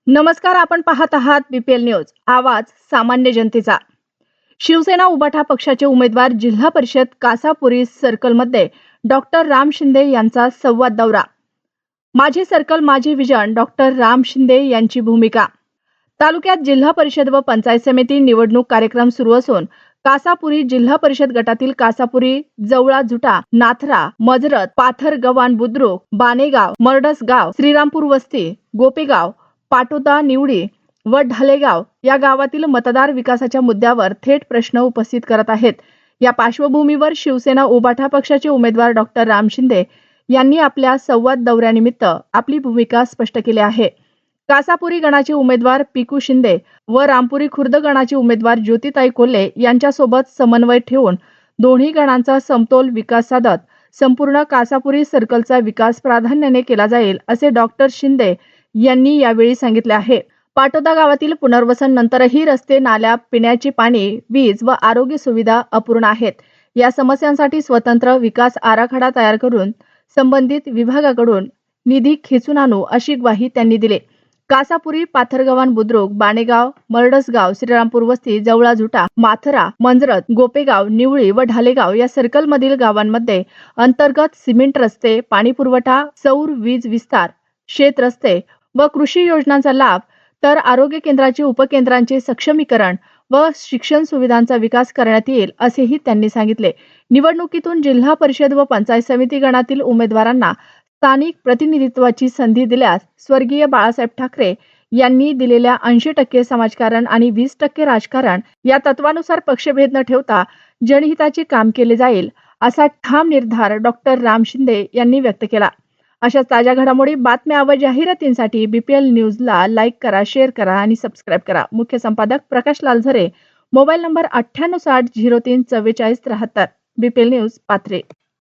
नमस्कार, आपण पाहत आहात बीपीएल न्यूज, आवाज सामान्य जनतेचा। शिवसेना उबाठा पक्षाचे उमेदवार जिल्हा परिषद कासापुरी सर्कलमध्ये डॉक्टर राम शिंदे यांचा संवाद दौरा। माझे सर्कल माझे विजन, डॉक्टर राम शिंदे यांची भूमिका। तालुक्यात जिल्हा परिषद व पंचायत समिती निवडणूक कार्यक्रम सुरू असून कासापुरी जिल्हा परिषद गटातील कासापुरी, जवळा जुटा, नाथरा, मजरत, पाथर गव्हाण बुद्रुक, बानेगाव, मरडसगाव, श्रीरामपूर वस्ती, गोपेगाव, पाटोदा, निवडी व ढालेगाव या गावातील मतदार विकासाच्या मुद्द्यावर थेट प्रश्न उपस्थित करत आहेत। या पार्श्वभूमीवर शिवसेना उबाठा पक्षाचे उमेदवार डॉक्टर राम शिंदे यांनी आपल्या संवाद दौऱ्यानिमित्त आपली भूमिका स्पष्ट केली आहे। कासापुरी गणाचे उमेदवार पिकू शिंदे व रामपुरी खुर्द गणाचे उमेदवार ज्योतिताई कोल्हे यांच्यासोबत समन्वय ठेवून दोन्ही गणांचा समतोल विकास साधत संपूर्ण कासापुरी सर्कलचा विकास प्राधान्याने केला जाईल, असे डॉक्टर शिंदे यांनी यावेळी सांगितले आहे। पाटोदा गावातील पुनर्वसन नंतरही रस्ते, नाल्या, पिण्याचे पाणी, वीज व आरोग्य सुविधा अपूर्ण आहेत। या समस्यांसाठी स्वतंत्र विकास आराखडा तयार करून संबंधित विभागाकडून निधी खेचून आणू, अशी ग्वाही त्यांनी दिली। कासापुरी, पाथरगव्हाण बुद्रुक, बाणेगाव, मरडसगाव, श्रीरामपूर वस्ती, जवळा जुटा, माथरा, मंजरत, गोपेगाव, निवळी व ढालेगाव या सर्कलमधील गावांमध्ये अंतर्गत सिमेंट रस्ते, पाणी पुरवठा, सौर वीज विस्तार, शेत रस्ते व कृषी योजनांचा लाभ, तर आरोग्य केंद्राचे उपकेंद्रांचे सक्षमीकरण व शिक्षण सुविधांचा विकास करण्यात येईल, असेही त्यांनी सांगितले। निवडणुकीतून जिल्हा परिषद व पंचायत समिती गणातील उमेदवारांना स्थानिक प्रतिनिधित्वाची संधी दिल्यास स्वर्गीय बाळासाहेब ठाकरे यांनी दिलेल्या 80% समाजकारण आणि 20% राजकारण या तत्वानुसार पक्षभेद न ठेवता जनहिताचे काम केले जाईल, असा ठाम निर्धार डॉक्टर राम शिंदे यांनी व्यक्त केला। अशा ताज्या घडामोडी, बातम्या व जाहिरातींसाठी बीपीएल न्यूजला लाईक करा, शेअर करा आणि सबस्क्राईब करा। मुख्य संपादक प्रकाश Lalzare, mobile number 9860304473। BPL news, Pathare.